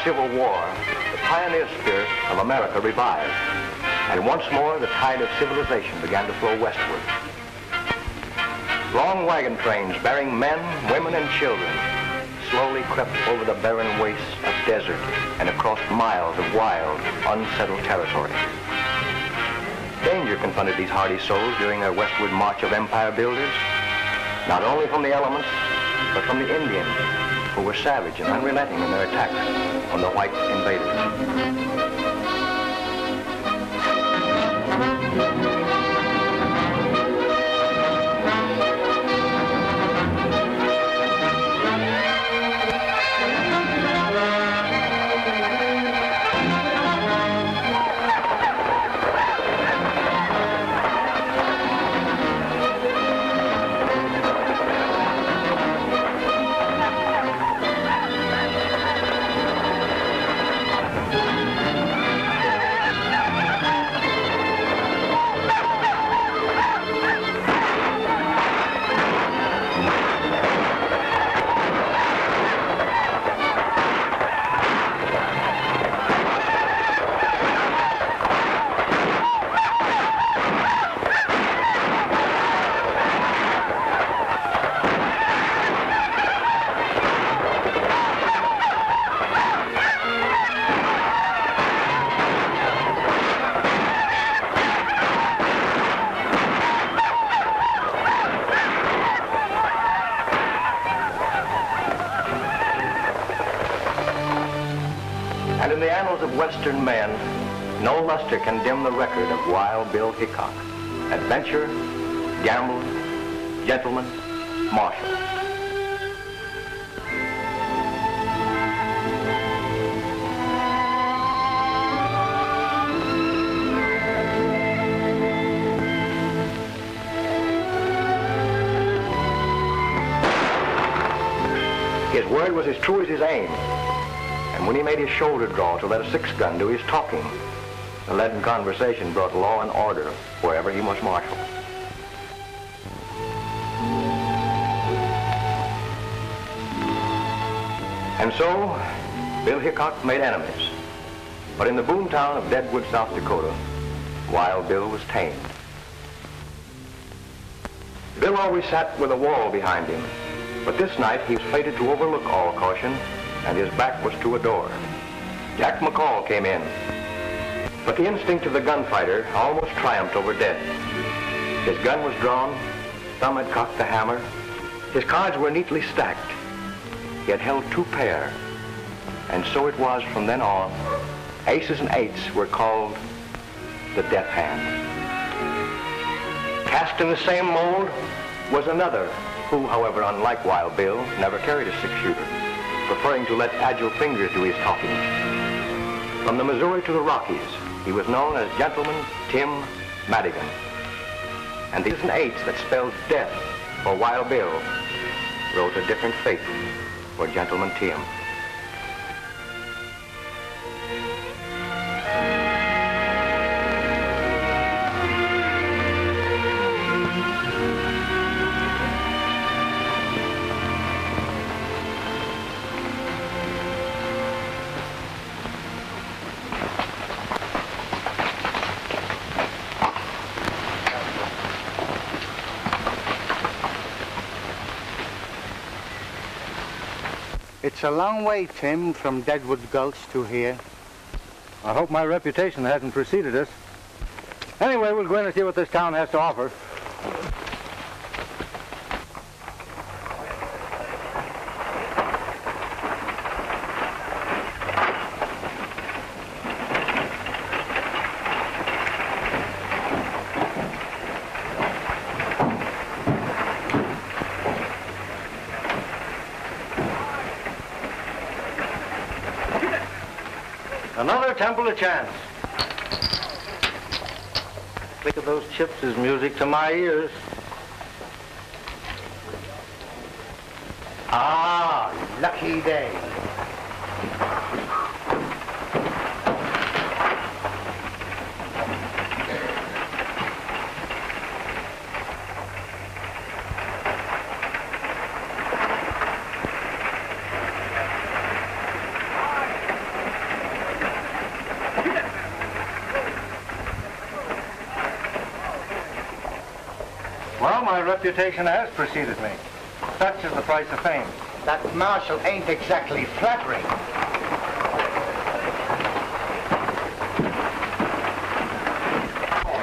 Civil War, the pioneer spirit of America revived, and once more the tide of civilization began to flow westward. Long wagon trains bearing men, women, and children slowly crept over the barren wastes of desert and across miles of wild, unsettled territory. Danger confronted these hardy souls during their westward march of empire builders, not only from the elements, but from the Indians, who were savage and unrelenting in their attacks on the white invaders. And in the annals of Western men, no luster can dim the record of Wild Bill Hickok, adventurer, gambler, gentleman, marshal. His word was as true as his aim. And when he made his shoulder draw to let a six-gun do his talking, the leaden conversation brought law and order wherever he was marshal. And so, Bill Hickok made enemies. But in the boomtown of Deadwood, South Dakota, Wild Bill was tamed. Bill always sat with a wall behind him, but this night he was fated to overlook all caution, and his back was to a door. Jack McCall came in, but the instinct of the gunfighter almost triumphed over death. His gun was drawn, thumb had cocked the hammer, his cards were neatly stacked. He had held two pair, and so it was from then on. Aces and eights were called the death hand. Cast in the same mold was another, who, however, unlike Wild Bill, never carried a six-shooter, preferring to let agile fingers do his talking. From the Missouri to the Rockies, he was known as Gentleman Tim Madigan. And these and eights that spelled death for Wild Bill wrote a different fate for Gentleman Tim. It's a long way, Tim, from Deadwood Gulch to here. I hope my reputation hasn't preceded us. Anyway, we'll go in and see what this town has to offer. Another temple of chance. The click of those chips is music to my ears. Ah, lucky day. Well, my reputation has preceded me. Such is the price of fame. That marshal ain't exactly flattering.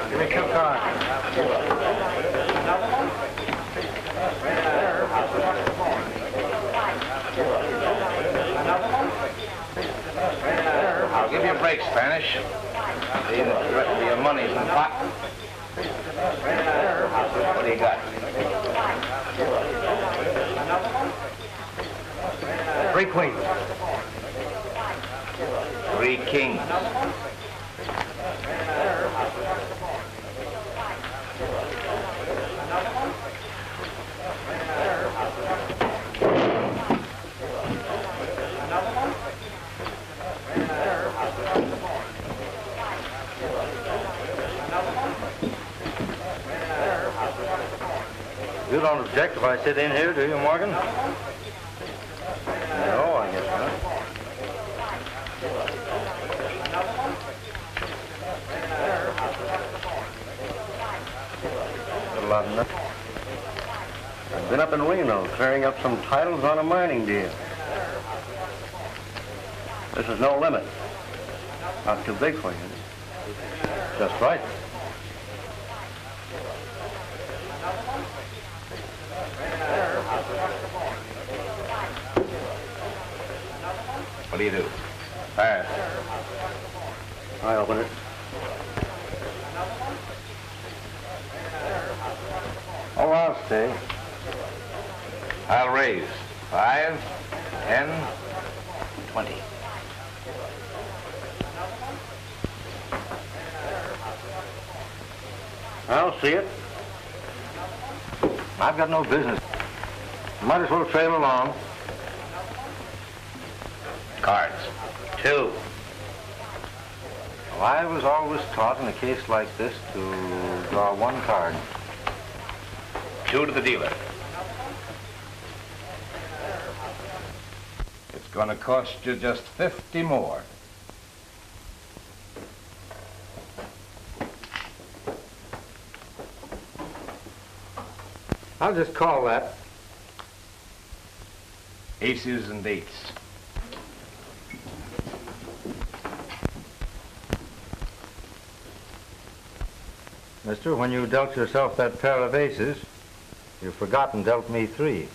Give me 2 cards. I'll give you a break, Spanish. The rest of your money's in the pot. What do you got? 3 queens. 3 kings. You don't object if I sit in here, do you, Morgan? No, I guess not. Got a lot of nothing. I've been up in Reno clearing up some titles on a mining deal. This is no limit. Not too big for you. Just right. What do you do? Pass. I open it. Oh, I'll stay. I'll raise. 5, 10, 20. I'll see it. I've got no business. Might as well trail along. Cards. 2. Well, I was always taught in a case like this to draw 1 card. 2 to the dealer. It's going to cost you just 50 more. I'll just call that. Aces and 8s. Mister, when you dealt yourself that pair of aces, you forgot and dealt me 3.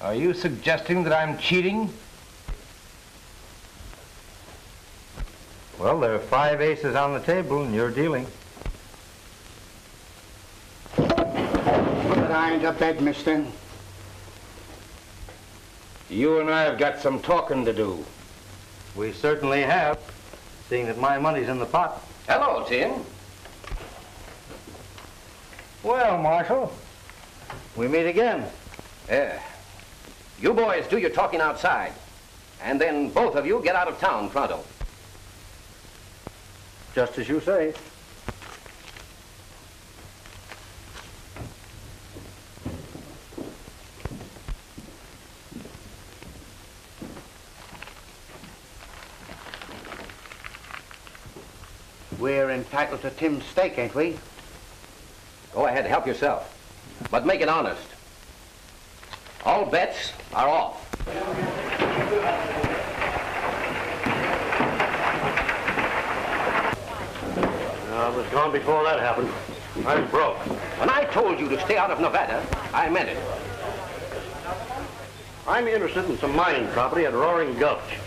Are you suggesting that I'm cheating? Well, there are 5 aces on the table, and you're dealing. Put it behind the bed, mister. You and I have got some talking to do. We certainly have, seeing that my money's in the pot. Hello, Tim. Well, Marshal, we meet again. You boys do your talking outside, and then both of you get out of town pronto. Just as you say. We're entitled to Tim's stake, ain't we? Go ahead, help yourself, but make it honest. All bets are off. I was gone before that happened. I was broke. When I told you to stay out of Nevada, I meant it. I'm interested in some mining property at Roaring Gulch.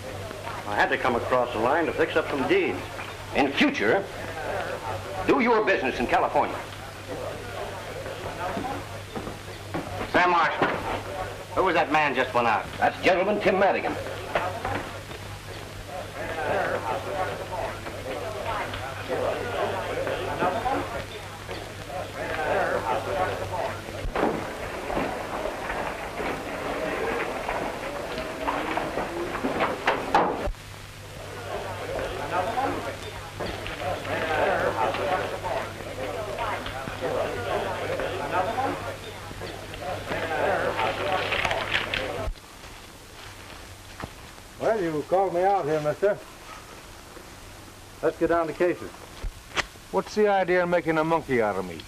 I had to come across the line to fix up some deeds. In future, do your business in California. Sam Marshal, who was that man just went out? That's Gentleman Tim Madigan. Well, you called me out here, mister. Let's get down to cases. What's the idea of making a monkey out of me?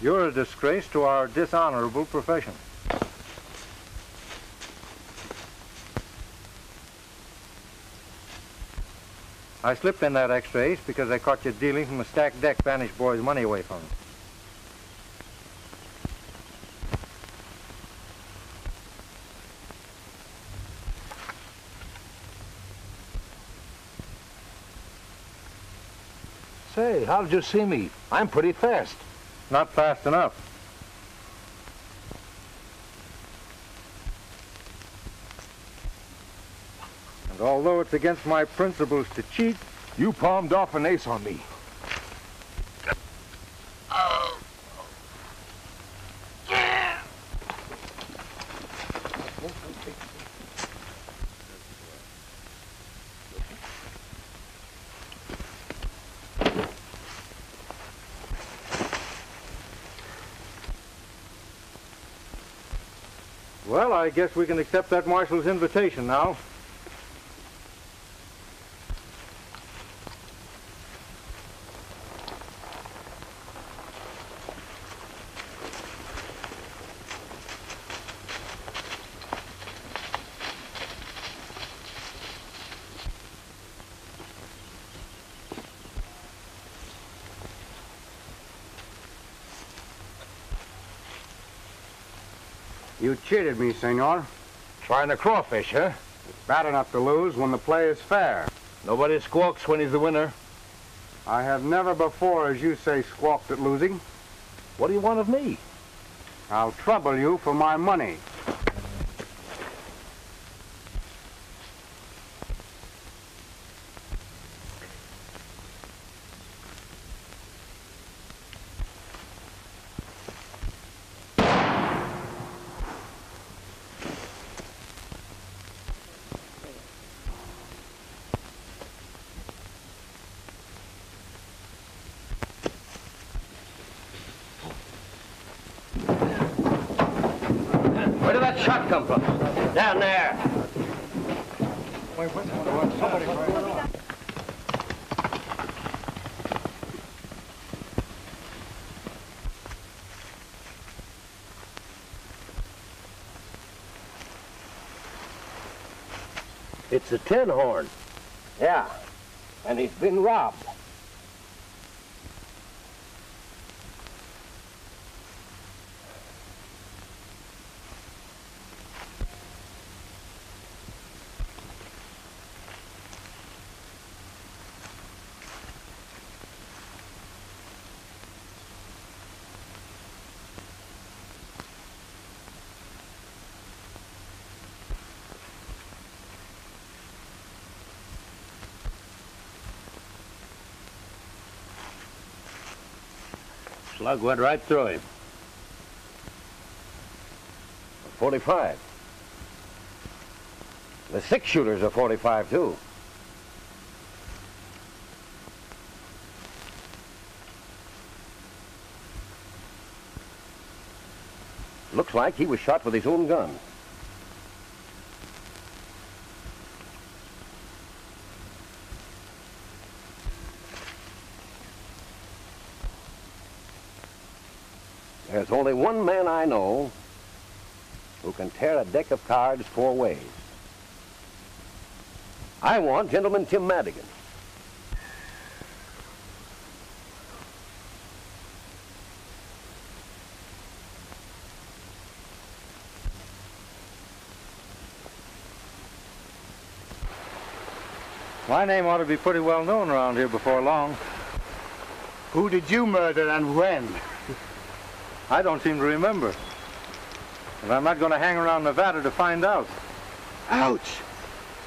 You're a disgrace to our dishonorable profession. I slipped in that extra ace because I caught you dealing from a stacked deck vanished boys' money away from them. Say, how did you see me? I'm pretty fast. Not fast enough. And although it's against my principles to cheat, You palmed off an ace on me. well, I guess we can accept that marshal's invitation now. You cheated me, senor. Trying to crawfish, huh? Bad enough to lose when the play is fair. Nobody squawks when he's the winner. I have never before, as you say, squawked at losing. What do you want of me? I'll trouble you for my money. Where did that shot come from? Down there. Wait, somebody... It's a tin horn. Yeah, and he's been robbed. Slug went right through him. 45. The 6-shooter's a 45, too. Looks like he was shot with his own gun. There's only one man I know who can tear a deck of cards 4 ways. I want Gentleman Tim Madigan. My name ought to be pretty well known around here before long. Who did you murder and when? I don't seem to remember. And I'm not going to hang around Nevada to find out. Ouch!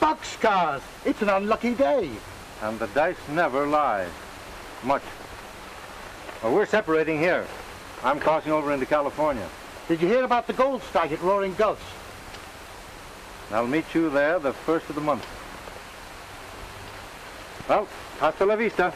Boxcars! It's an unlucky day. And the dice never lie. Much. Well, we're separating here. I'm crossing over into California. Did you hear about the gold strike at Roaring Gulch? I'll meet you there the 1st of the month. Well, hasta la vista.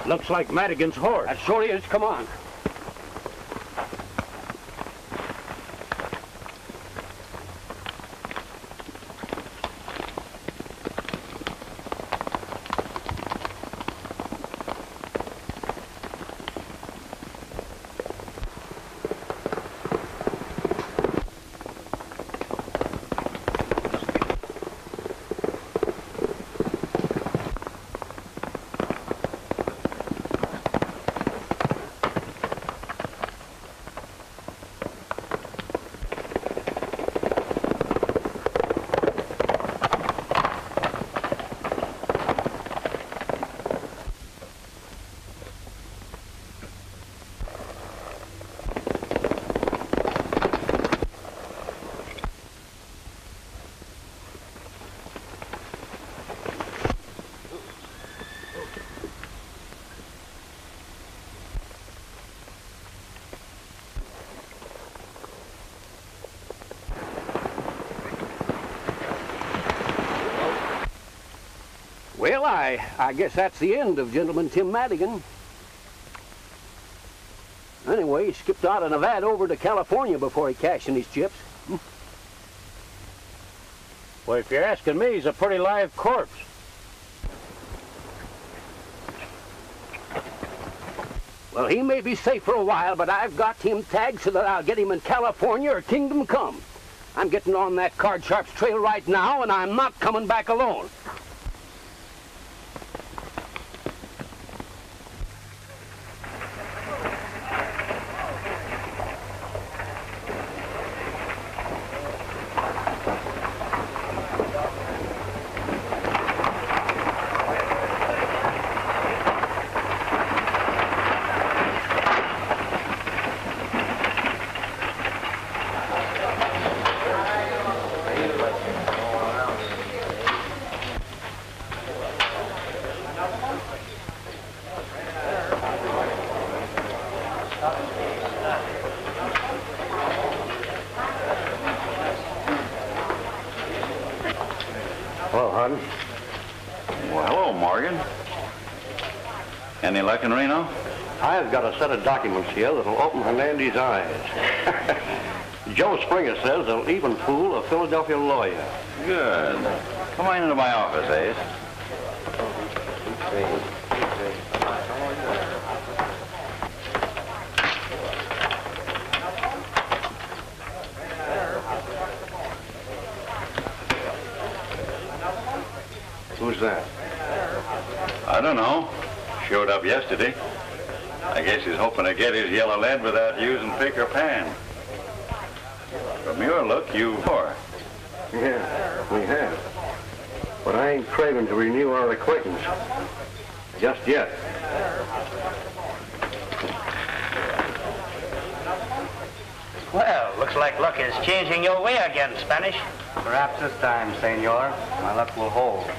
Looks like Madigan's horse. That sure is. Come on. Well, I guess that's the end of Gentleman Tim Madigan. Anyway, he skipped out of Nevada over to California before he cashed in his chips. Well, if you're asking me, he's a pretty live corpse. Well, he may be safe for a while, but I've got him tagged so that I'll get him in California or kingdom come. I'm getting on that Card Sharp's trail right now, and I'm not coming back alone. Hello, Harden. Well, hello, Morgan. Any luck in Reno? I've got a set of documents here that'll open Hernandez's eyes. Joe Springer says they'll even fool a Philadelphia lawyer. Good. Come on into my office, Ace. Who's that? I don't know. Showed up yesterday. I guess he's hoping to get his yellow lead without using pick or pan. From your look, you are. Yeah, we have. But I ain't craving to renew our acquaintance. Just yet. Well, looks like luck is changing your way again, Spanish. Perhaps this time, senor, my luck will hold.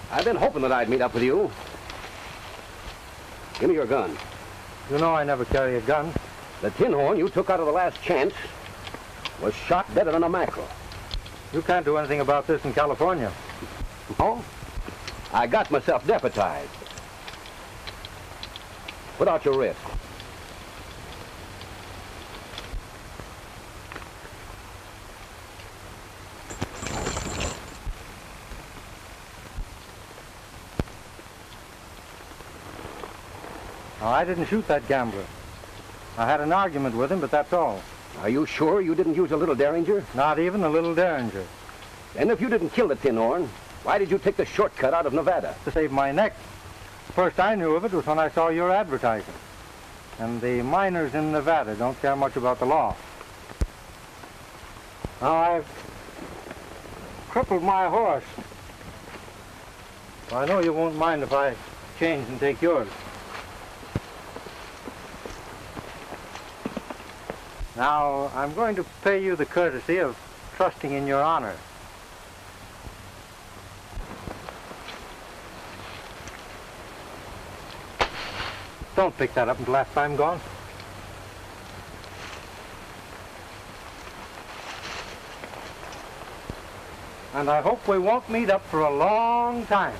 I've been hoping that I'd meet up with you. Give me your gun. You know I never carry a gun. The tin horn you took out of the last chance was shot better than a mackerel. You can't do anything about this in California. Oh? I got myself deputized. Put out your wrist. Now, I didn't shoot that gambler. I had an argument with him, but that's all. Are you sure you didn't use a little derringer? Not even a little derringer. And if you didn't kill the tin horn, why did you take the shortcut out of Nevada? To save my neck. First I knew of it was when I saw your advertising. And the miners in Nevada don't care much about the law. Now I've crippled my horse. I know you won't mind if I change and take yours. Now, I'm going to pay you the courtesy of trusting in your honor. Don't pick that up until after I'm gone. And I hope we won't meet up for a long time.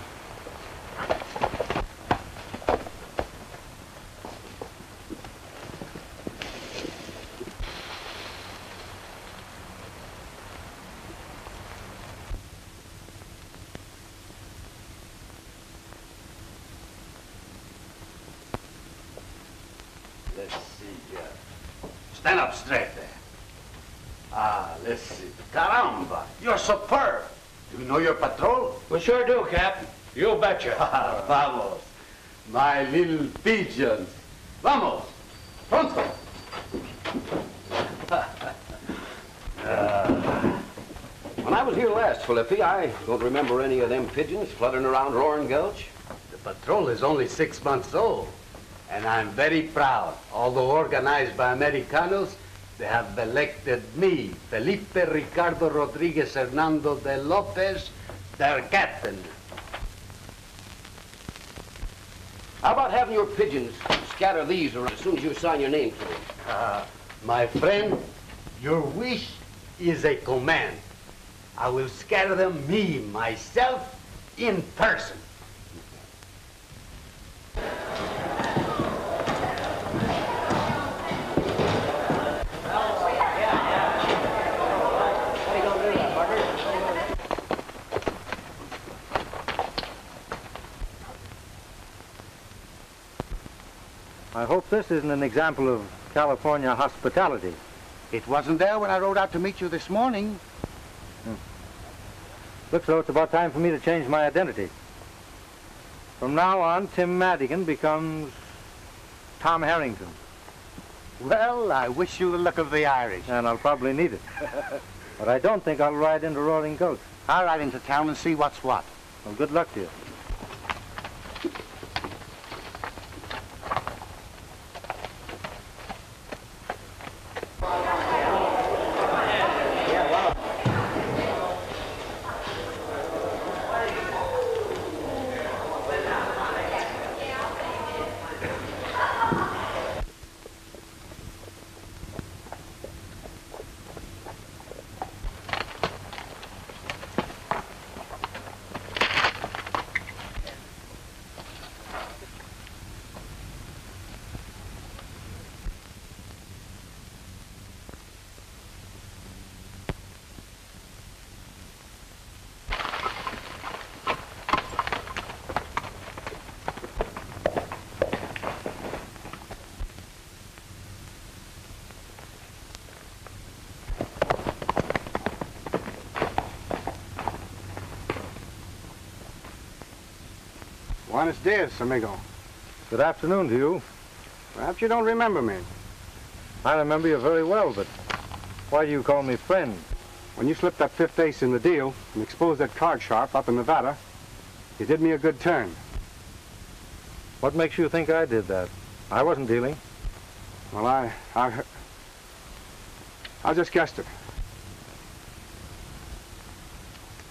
Let's see here. Stand up straight there. Ah, let's see. Caramba, you're superb. Do you know your patrol? We sure do, Cap. You betcha. Vamos, my little pigeons. Vamos, pronto. When I was here last, Felipe, I don't remember any of them pigeons fluttering around Roaring Gulch. The patrol is only 6 months old, and I'm very proud. Although organized by Americanos, they have elected me, Felipe Ricardo Rodriguez Hernando de Lopez, their captain. How about having your pigeons scatter these around as soon as you sign your name to them? My friend, your wish is a command. I will scatter them myself, in person. I hope this isn't an example of California hospitality. It wasn't there when I rode out to meet you this morning. Looks though it's about time for me to change my identity. From now on, Tim Madigan becomes Tom Harrington. Well, I wish you the luck of the Irish. And I'll probably need it. But I don't think I'll ride into Roaring Gulch. I'll ride into town and see what's what. Well, good luck to you. Buenos dias, amigo. Good afternoon to you. Perhaps you don't remember me. I remember you very well, but why do you call me friend? When you slipped that fifth ace in the deal and exposed that card sharp up in Nevada, you did me a good turn. What makes you think I did that? I wasn't dealing. Well, I just guessed it.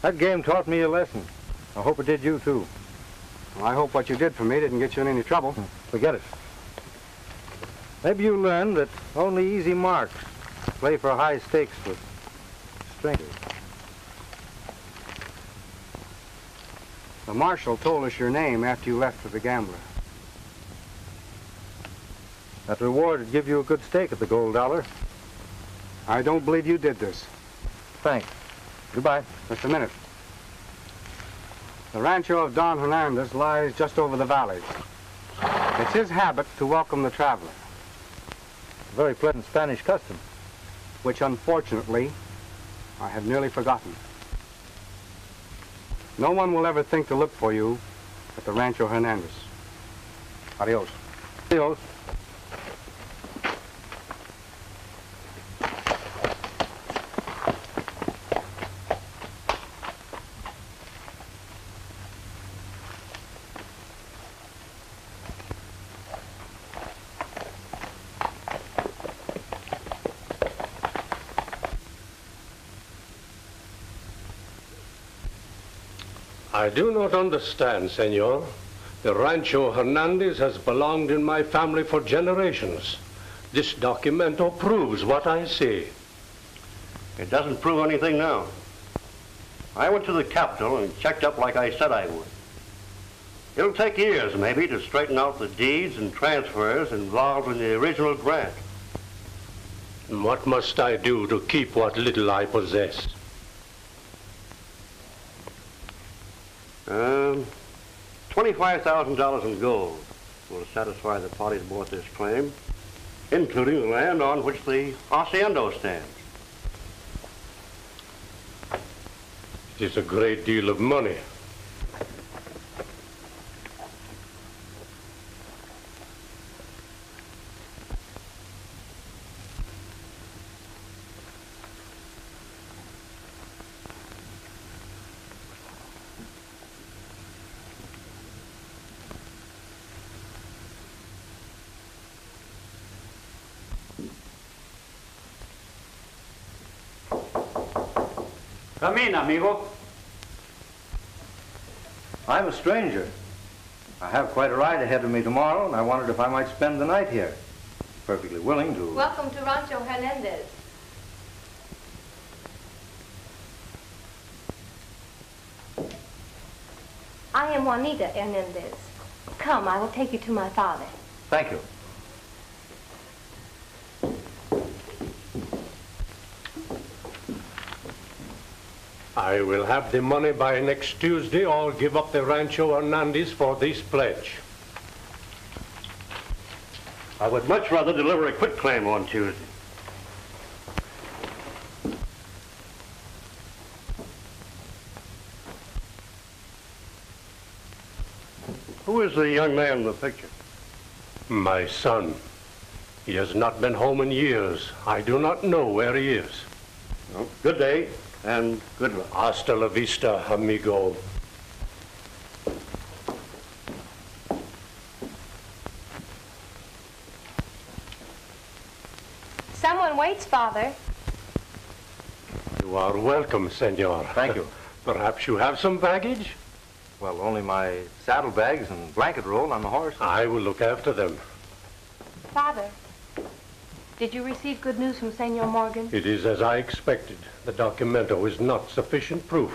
That game taught me a lesson. I hope it did you, too. Well, I hope what you did for me didn't get you in any trouble. Forget it. Maybe you learned that only easy marks play for high stakes with strangers. The marshal told us your name after you left for the gambler. That reward would give you a good stake at the gold dollar. I don't believe you did this. Thanks. Goodbye. Just a minute. The rancho of Don Hernandez lies just over the valley. It's his habit to welcome the traveler. Very pleasant Spanish custom. which unfortunately I have nearly forgotten. No one will ever think to look for you at the Rancho Hernandez. Adios. Adios. I do not understand, senor. The Rancho Hernandez has belonged in my family for generations. This documento proves what I say. It doesn't prove anything now. I went to the Capitol and checked up like I said I would. It'll take years, maybe, to straighten out the deeds and transfers involved in the original grant. And what must I do to keep what little I possess? $25,000 in gold will satisfy the parties bought this claim, including the land on which the hacienda stands. It is a great deal of money. Come in, amigo. I'm a stranger. I have quite a ride ahead of me tomorrow, and I wondered if I might spend the night here. Perfectly willing to. Welcome to Rancho Hernandez. I am Juanita Hernandez. Come, I will take you to my father. Thank you. I will have the money by next Tuesday or give up the Rancho Hernandez for this pledge. I would much rather deliver a quitclaim on Tuesday. Who is the young man in the picture? My son. He has not been home in years. I do not know where he is. Well, good day. And good luck. Hasta la vista, amigo. Someone waits, Father. You are welcome, senor. Thank you. Perhaps you have some baggage? Well, only my saddlebags and blanket roll on the horse. I will look after them. Father, did you receive good news from Senor Morgan? It is as I expected. The documento is not sufficient proof.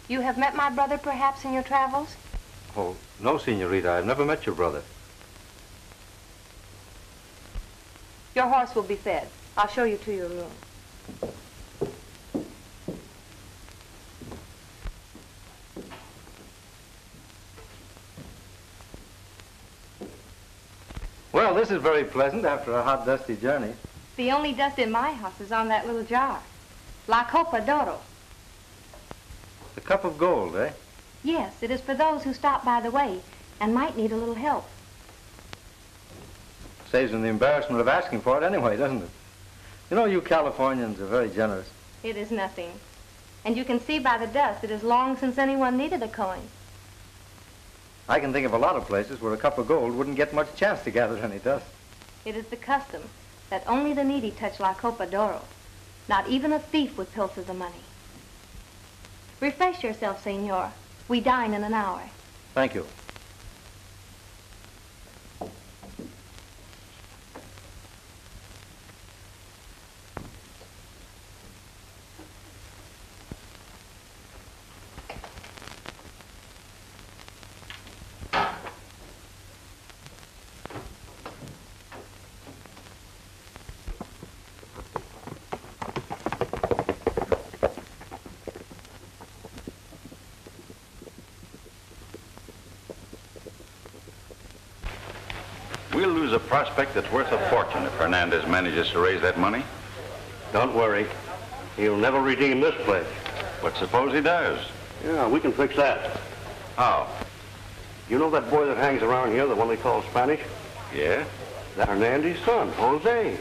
You have met my brother, perhaps, in your travels? Oh, no, Senorita. I've never met your brother. Your horse will be fed. I'll show you to your room. Well, this is very pleasant after a hot, dusty journey. The only dust in my house is on that little jar. La Copa d'Oro. The cup of gold, eh? Yes, it is for those who stop by the way and might need a little help. Saves them the embarrassment of asking for it anyway, doesn't it? You know, you Californians are very generous. It is nothing. And you can see by the dust it is long since anyone needed a coin. I can think of a lot of places where a cup of gold wouldn't get much chance to gather any dust. It is the custom that only the needy touch La Copa d'Oro. Not even a thief would pilfer the money. Refresh yourself, senor. We dine in an hour. Thank you. We'll lose a prospect that's worth a fortune if Hernandez manages to raise that money. Don't worry. He'll never redeem this place. But suppose he does? Yeah, we can fix that. How? You know that boy that hangs around here, the one they call Spanish? Yeah? That's Hernandez's son, Jose.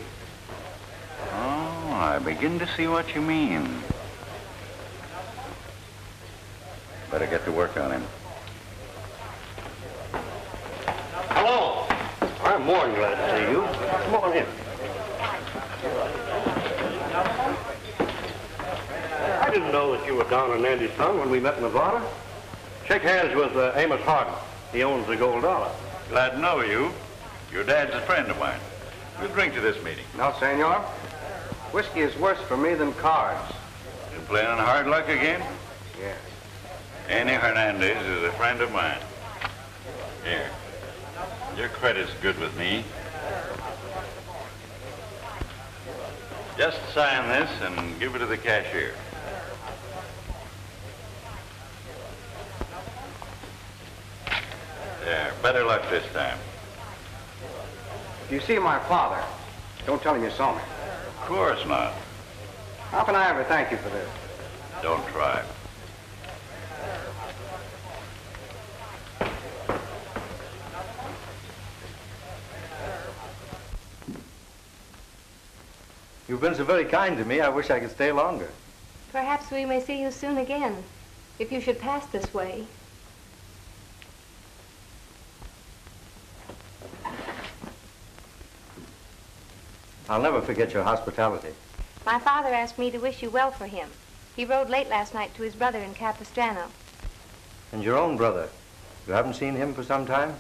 Oh, I begin to see what you mean. Better get to work on him. Hello. I'm more than glad to see you. Come on in. I didn't know that you were Don Hernandez's son when we met in Nevada. Shake hands with Amos Harden. He owns the Gold Dollar. Glad to know you. Your dad's a friend of mine. We'll drink to this meeting. No, senor. Whiskey is worse for me than cards. Been playing on hard luck again? Yes. Annie Hernandez is a friend of mine. Here. Your credit's good with me. Just sign this and give it to the cashier. There, better luck this time. If you see my father, don't tell him you saw me. Of course not. How can I ever thank you for this? Don't try. You've been so very kind to me, I wish I could stay longer. Perhaps we may see you soon again, if you should pass this way. I'll never forget your hospitality. My father asked me to wish you well for him. He rode late last night to his brother in Capistrano. And your own brother. You haven't seen him for some time?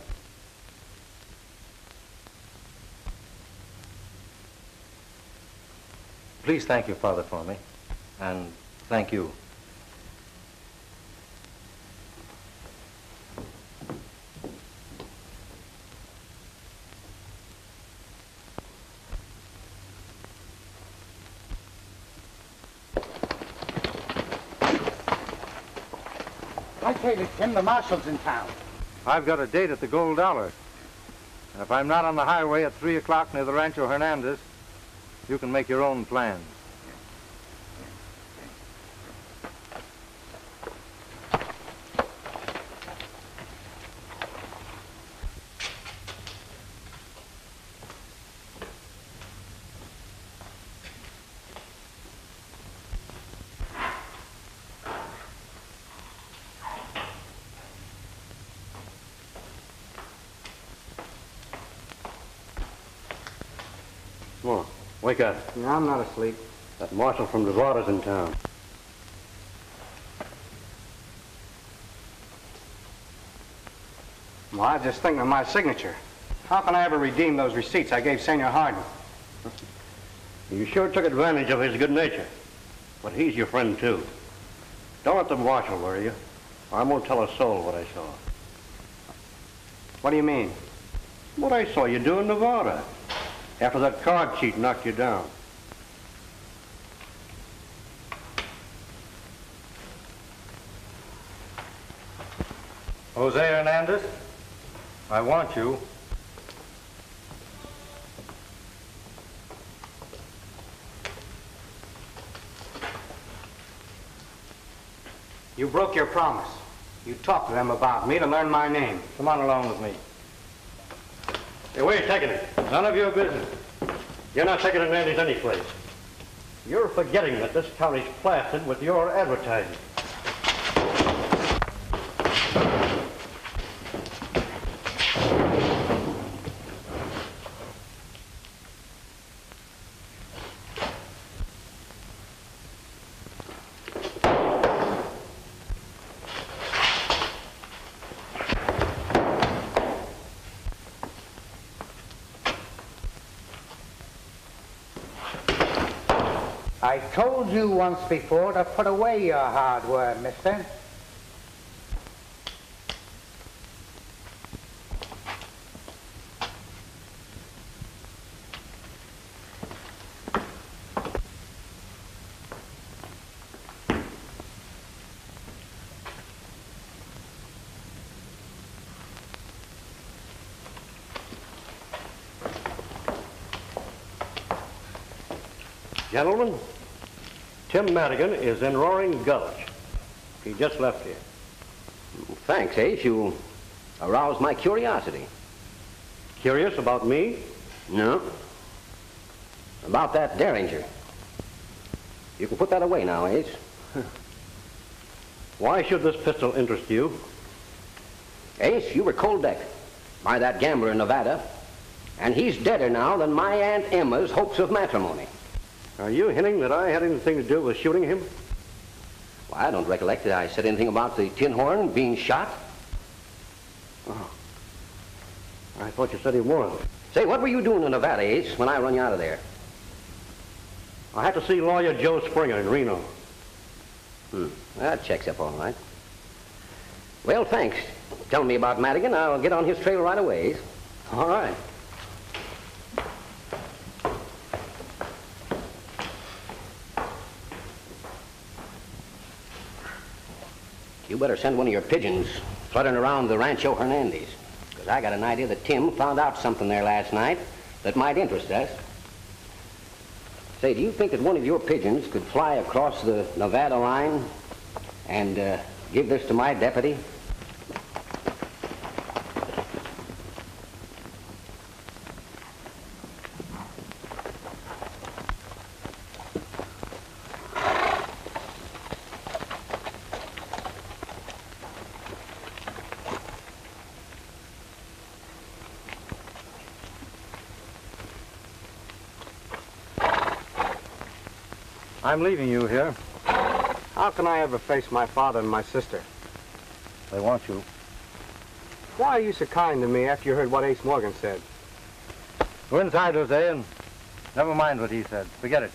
Please thank your father for me. And thank you. I tell you, Tim, the marshal's in town. I've got a date at the Gold Dollar. And if I'm not on the highway at 3 o'clock near the Rancho Hernandez, you can make your own plans. Come on, wake up. No, I'm not asleep. That marshal from Nevada's in town. Well, I was just thinking of my signature. How can I ever redeem those receipts I gave Senor Harden? You sure took advantage of his good nature. But he's your friend, too. Don't let the marshal worry you. I won't tell a soul what I saw. What do you mean? What I saw you do in Nevada. After that card cheat knocked you down. Jose Hernandez, I want you. You broke your promise. You talked to them about me to learn my name. Come on along with me. Hey, where are you taking it? None of your business. You're not taking Hernandez any place. You're forgetting that this county's plastered with your advertising. I told you once before to put away your hardware, mister. Gentlemen, Tim Madigan is in Roaring Gulch. He just left here. Thanks, Ace. You aroused my curiosity. Curious about me? No. About that Derringer. You can put that away now, Ace. Why should this pistol interest you? Ace, you were cold-decked by that gambler in Nevada, and he's deader now than my Aunt Emma's hopes of matrimony. Are you hinting that I had anything to do with shooting him? Well, I don't recollect that I said anything about the tin horn being shot. Oh. I thought you said he was. Say, what were you doing in Nevada, Ace, when I run you out of there? I had to see lawyer Joe Springer in Reno. That checks up all right. Well, thanks. Tell me about Madigan. I'll get on his trail right away, Ace. All right. You better send one of your pigeons fluttering around the Rancho Hernandez, because I got an idea that Tim found out something there last night that might interest us. Say, do you think that one of your pigeons could fly across the Nevada line and give this to my deputy? I'm leaving you here. How can I ever face my father and my sister? They want you. Why are you so kind to me after you heard what Ace Morgan said? Go inside, Jose, and never mind what he said. Forget it.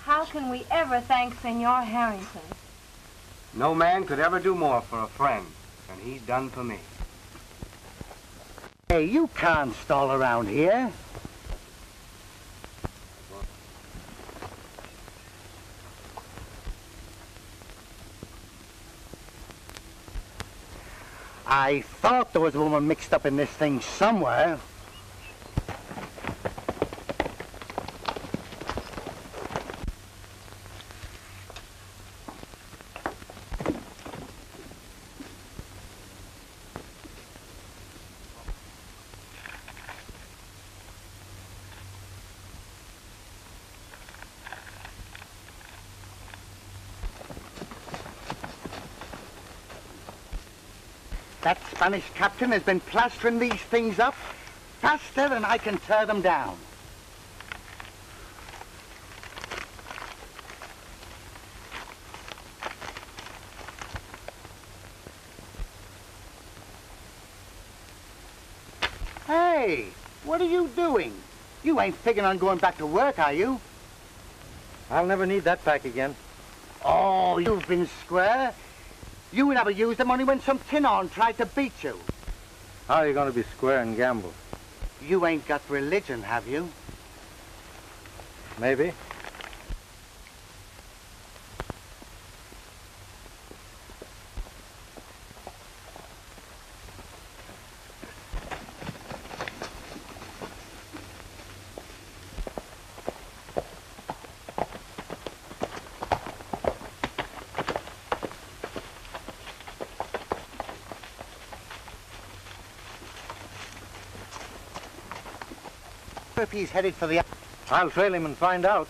How can we ever thank Senor Harrington? No man could ever do more for a friend than he's done for me. Hey, you can't stall around here. I thought there was a woman mixed up in this thing somewhere. That Spanish captain has been plastering these things up faster than I can tear them down. Hey, what are you doing? You ain't figuring on going back to work, are you? I'll never need that back again. Oh, you've been square. You never used them only when some tin horn tried to beat you. How are you going to be square and gamble? You ain't got religion, have you? Maybe. If he's headed for the... I'll trail him and find out.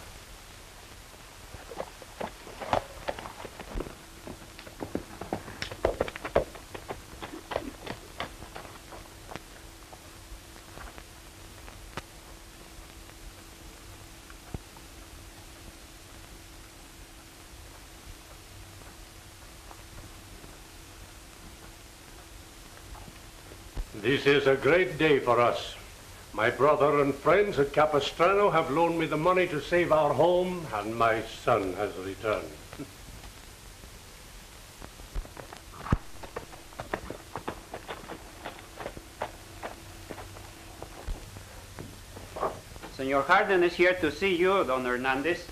This is a great day for us. My brother and friends at Capistrano have loaned me the money to save our home, and my son has returned. Senor Harden is here to see you, Don Hernandez.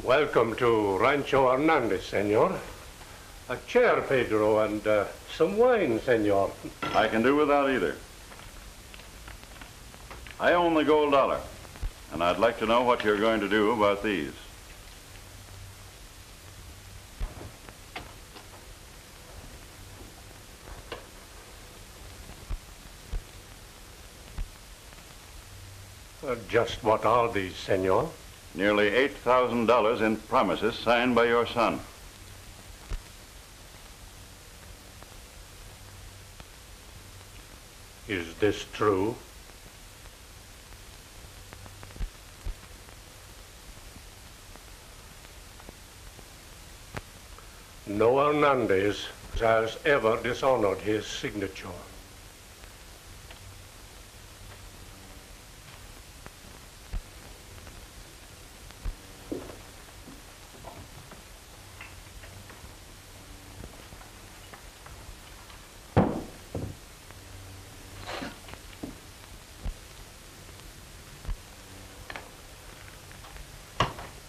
Welcome to Rancho Hernandez, senor. A chair, Pedro, and some wine, senor. I can do without either. I own the gold dollar, and I'd like to know what you're going to do about these. Just what are these, senor? Nearly $8,000 in promises signed by your son. Is this true? No Hernandez has ever dishonored his signature.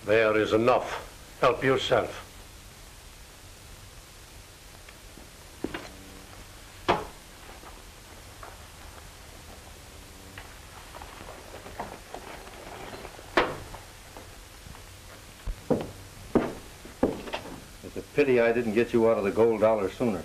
There is enough. Help yourself. It's a pity I didn't get you out of the gold dollar sooner.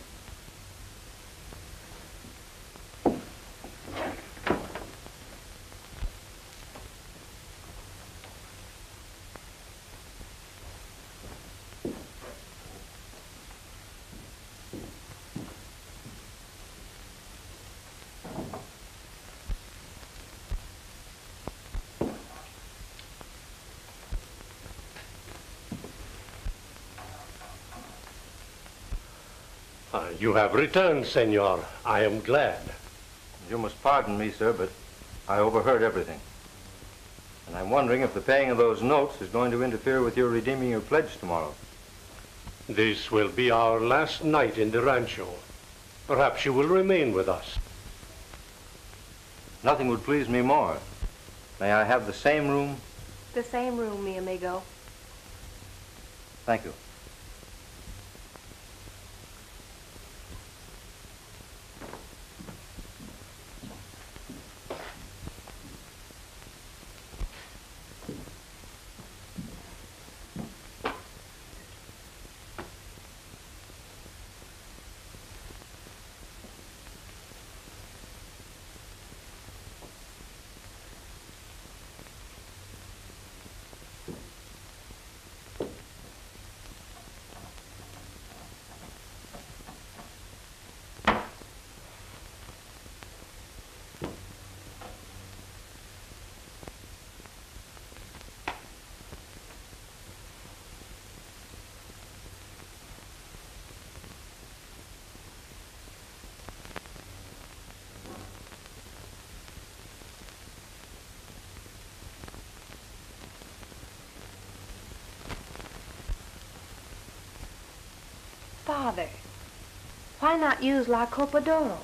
You have returned, senor. I am glad. You must pardon me, sir, but I overheard everything. And I'm wondering if the paying of those notes is going to interfere with your redeeming your pledge tomorrow. This will be our last night in the rancho. Perhaps you will remain with us. Nothing would please me more. May I have the same room? The same room, mi amigo. Thank you. Father, why not use La Copa d'Oro?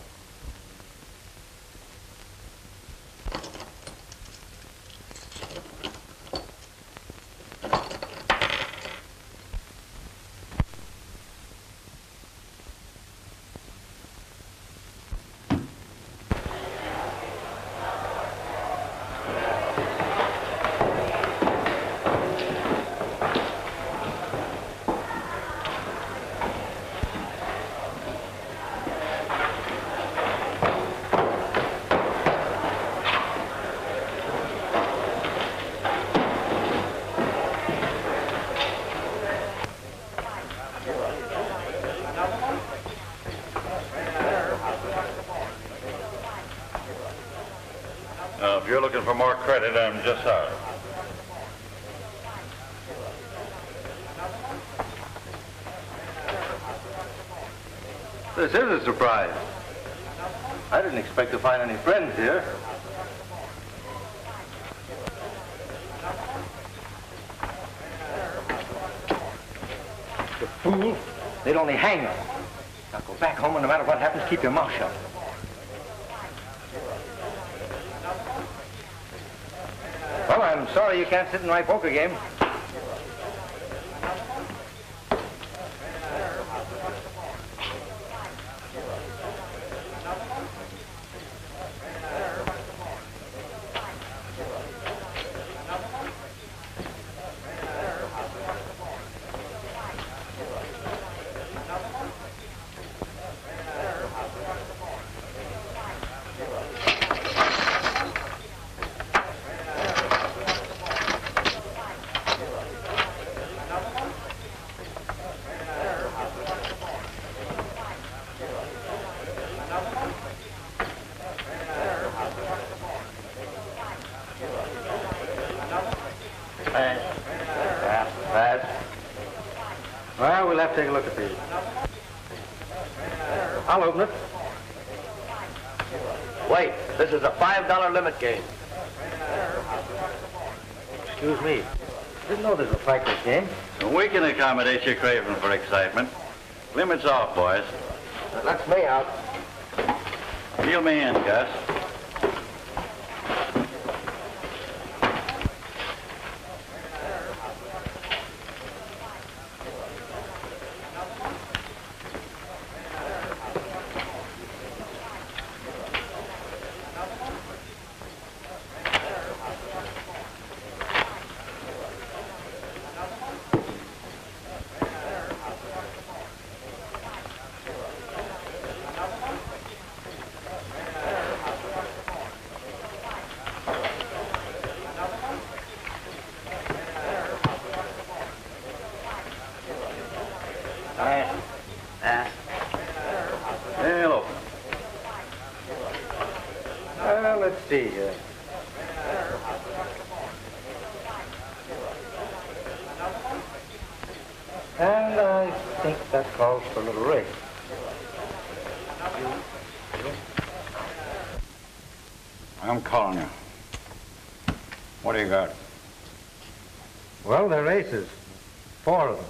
If you're looking for more credit, I'm just out. This is a surprise. I didn't expect to find any friends here. The fool. They'd only hang us. Now go back home and no matter what happens, keep your mouth shut. Well, I'm sorry you can't sit in my poker game. Well, we'll have to take a look at these. I'll open it. Wait, this is a $5 limit game. Excuse me. Didn't know this was a practice game. We can accommodate your craving for excitement. Limits off, boys. That's me out. Deal me in, Gus. Hello. Let's see here. And I think that calls for a little race. I'm calling you. What do you got? Well, they're aces. 4 of them.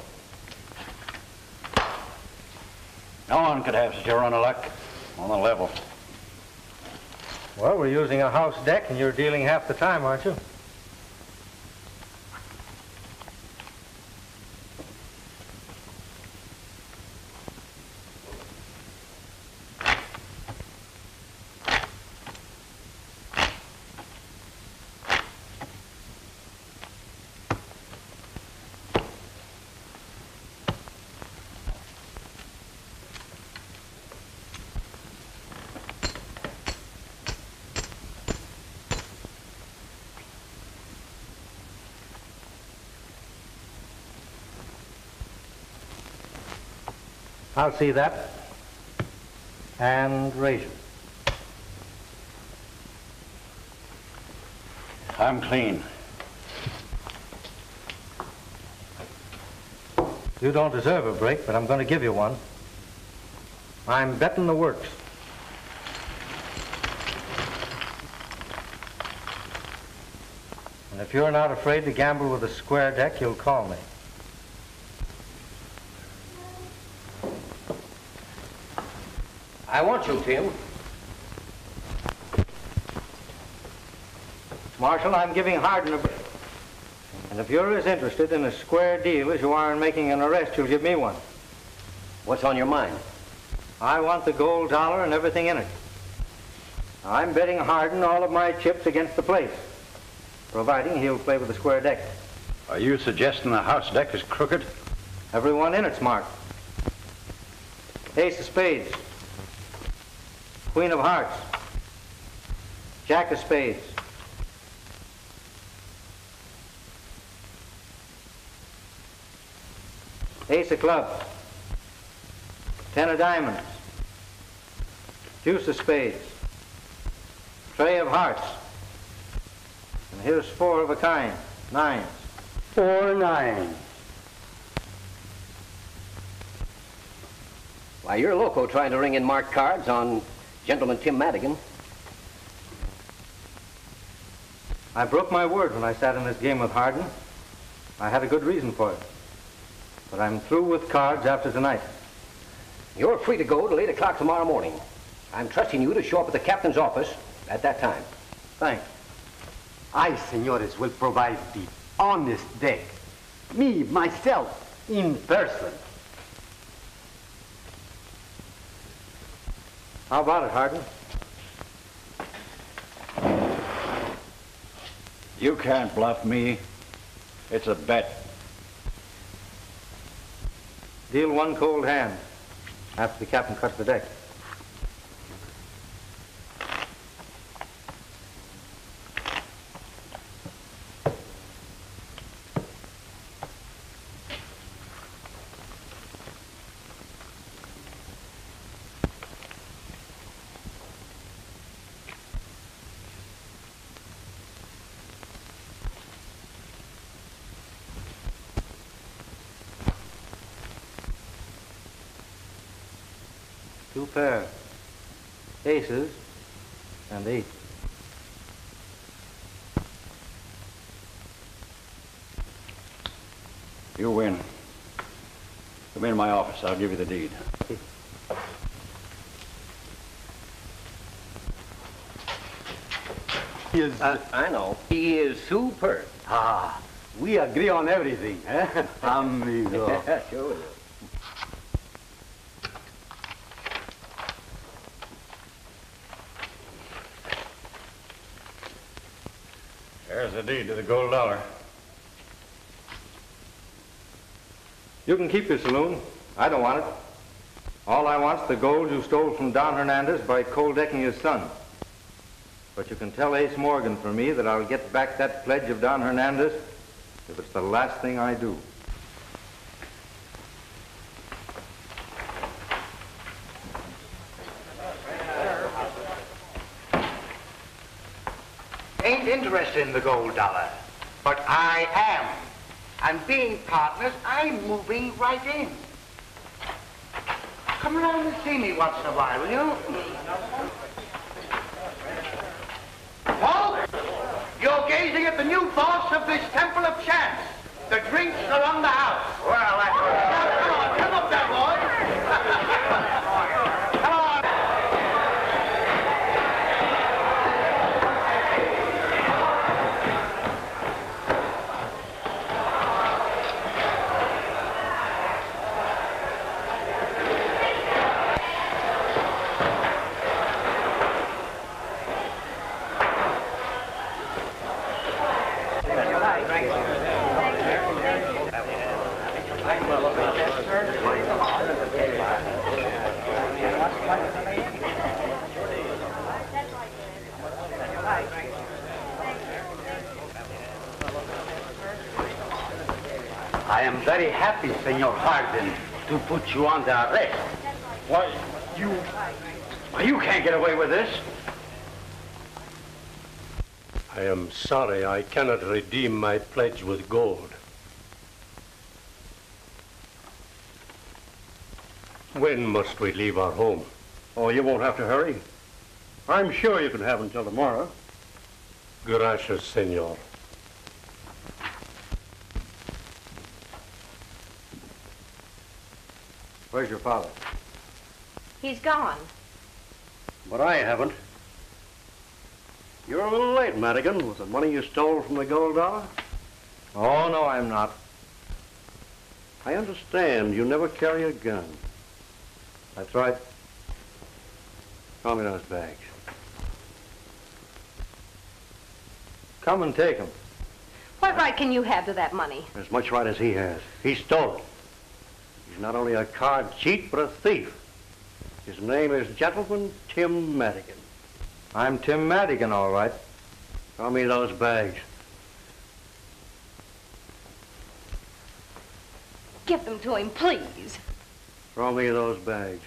No one could have such a run of luck on the level. Well, we're using a house deck, and you're dealing half the time, aren't you? I'll see that. And raise it. I'm clean. You don't deserve a break, but I'm going to give you one. I'm betting the works. And if you're not afraid to gamble with a square deck, you'll call me. I want you, Tim. Marshal, I'm giving Harden a break. And if you're as interested in a square deal as you are in making an arrest, you'll give me one. What's on your mind? I want the gold dollar and everything in it. I'm betting Harden all of my chips against the place, providing he'll play with the square deck. Are you suggesting the house deck is crooked? Everyone in it's marked. Ace of spades. Queen of hearts. Jack of spades. Ace of clubs. 10 of diamonds. Deuce of spades. Trey of hearts. And here's 4 of a kind. 9s. 4 9s. Why, you're loco trying to ring in marked cards on Gentleman Tim Madigan. I broke my word when I sat in this game with Harden. I had a good reason for it. But I'm through with cards after tonight. You're free to go till 8 o'clock tomorrow morning. I'm trusting you to show up at the captain's office at that time. Thanks. I, senores, will provide the honest deck. Me, myself, in person. How about it, Harden? You can't bluff me. It's a bet. Deal one cold hand after the captain cuts the deck. Two pair. Aces and 8. You win. Come into my office. I'll give you the deed. He is... I know. He is superb. Ah, we agree on everything, eh? Amigo. Yeah, sure we do. There's the deed to the gold dollar. You can keep your saloon. I don't want it. All I want's the gold you stole from Don Hernandez by cold decking his son. But you can tell Ace Morgan for me that I'll get back that pledge of Don Hernandez if it's the last thing I do. Ain't interested in the gold dollar, but I am. And being partners, I'm moving right in. Come around and see me once in a while, will you? Paul, you're gazing at the new boss of this Temple of Chance. The drinks are on the house. Well, now, come up there, boy. Come on. I am very happy, Senor Harden, to put you under arrest. Why, you can't get away with this. I am sorry I cannot redeem my pledge with gold. When must we leave our home? Oh, you won't have to hurry. I'm sure you can have until tomorrow. Gracias, senor. Where's your father? He's gone. But I haven't. You're a little late, Madigan, with the money you stole from the gold dollar. Oh, no, I'm not. I understand you never carry a gun. That's right. Call me those bags. Come and take them. What right can you have to that money? As much right as he has. He stole it. He's not only a card cheat, but a thief. His name is Gentleman Tim Madigan. I'm Tim Madigan, all right. Throw me those bags. Give them to him, please. Throw me those bags.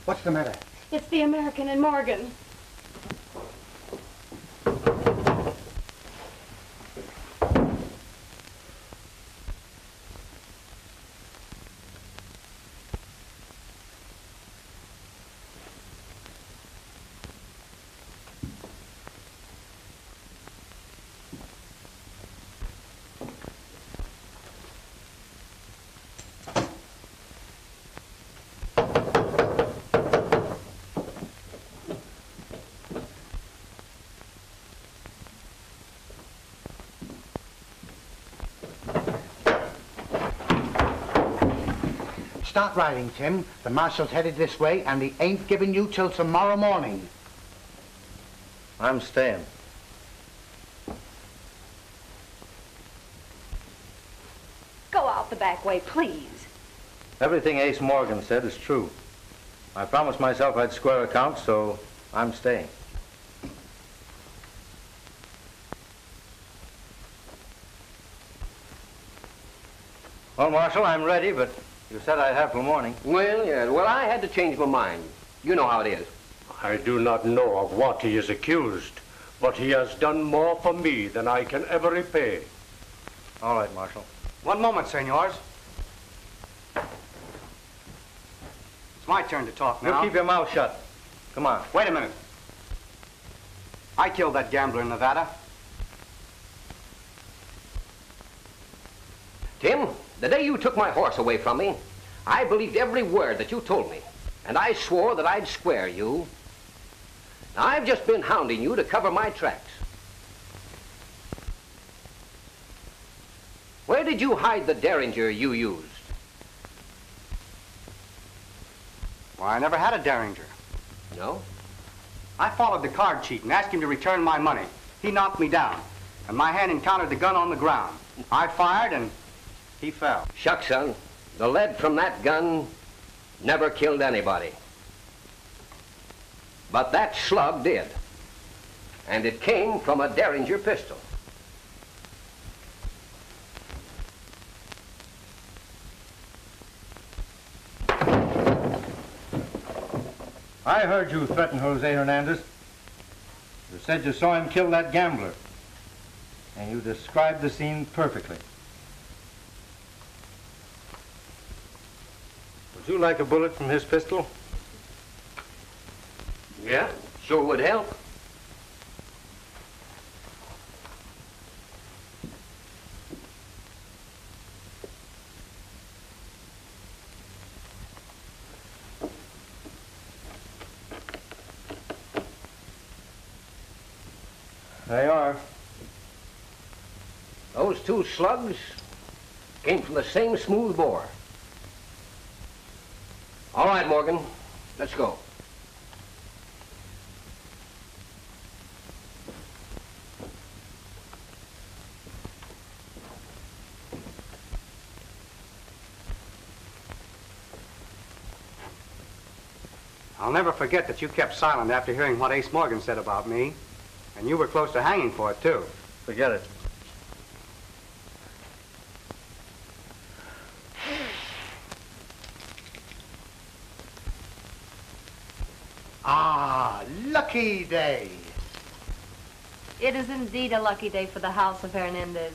What's the matter? It's the American and Morgan. Start riding, Tim. The marshal's headed this way, and he ain't giving you till tomorrow morning. I'm staying. Go out the back way, please. Everything Ace Morgan said is true. I promised myself I'd square accounts, so I'm staying. Well, Marshal, I'm ready, but you said I'd have till morning. Well, yeah. Well, I had to change my mind. You know how it is. I do not know of what he is accused, but he has done more for me than I can ever repay. All right, Marshal. One moment, senors. It's my turn to talk now. You keep your mouth shut. Come on. Wait a minute. I killed that gambler in Nevada. Tim, the day you took my horse away from me, I believed every word that you told me, and I swore that I'd square you. Now, I've just been hounding you to cover my tracks. Where did you hide the derringer you used? Well, I never had a derringer. No? I followed the card cheat and asked him to return my money. He knocked me down, and my hand encountered the gun on the ground. I fired, and he fell. Shucks, son. The lead from that gun never killed anybody. But that slug did. And it came from a derringer pistol. I heard you threaten Jose Hernandez. You said you saw him kill that gambler. And you described the scene perfectly. Would you like a bullet from his pistol? Yeah, sure would help. They are. Those two slugs came from the same smooth bore. All right, Morgan, let's go. I'll never forget that you kept silent after hearing what Ace Morgan said about me. And you were close to hanging for it, too. Forget it. Ah, lucky day. It is indeed a lucky day for the house of Hernandez.